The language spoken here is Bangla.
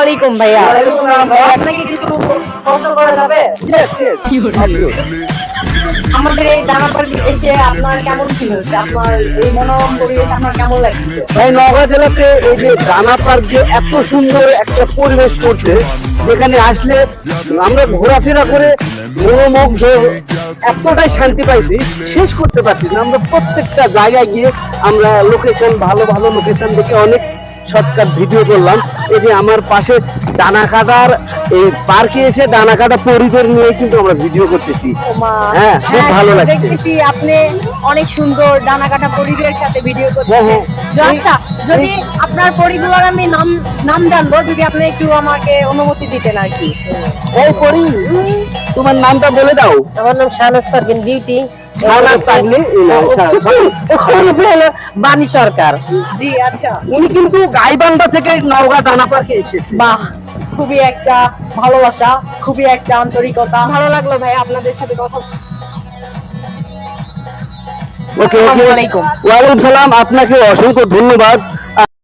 আলাইকুম ভাইয়া। আপনাকে কিছু প্রশ্ন করা যাবে? আমাদের এই ডানা পার্কে এসে আপনার কেমন ফিল হচ্ছে? আপনার এই মনোরম পরিবেশ আপনার কেমন লাগছে? ভাই নওগাঁ জেলাতে এই যে ডানা পার্ক যে এত সুন্দর একটা পরিবেশ করছে, যেখানে আসলে আমরা ঘোরাফেরা করে মনোমুগ্ধ এতটাই শান্তি পাইছি, শেষ করতে পারছি না। আমরা প্রত্যেকটা জায়গায় গিয়ে আমরা লোকেশন, ভালো ভালো লোকেশন দেখে অনেক শর্টকাট ভিডিও করলাম। এই যে আমার পাশে ডানাকাটার এই পার্কে এসে ডানাকাটা পরিদের নিয়ে কিন্তু আমরা ভিডিও করতেছি। হ্যাঁ, খুব ভালো লাগছে। দেখতেছি আপনি অনেক সুন্দর ডানা কাটা পরিবেশের সাথে ভিডিও হ্যাঁ, করতেছেন। হ্যাঁ। আচ্ছা, যদি আপনার পরিগুলোর আমি নাম জানবো, যদি আপনি একটু আমাকে অনুমতি দিতেন আর কি। এই পরি, তোমার নামটা বলে দাও। আমার নাম শাহনাজ পারভিন বিউটি। শাহনাজ পাগলি, বাণী সরকার। জি আচ্ছা। উনি কিন্তু গাইবান্ধা থেকে নওগাঁ ডানা পার্কে এসেছে। বাহ, খুবই একটা ভালোবাসা, খুবই একটা আন্তরিকতা। ভালো লাগলো ভাই আপনাদের সাথে কথা বলে। ওকে, আসসালামু আলাইকুম। ওয়ালাইকুম সালাম। আপনাকে অসংখ্য ধন্যবাদ।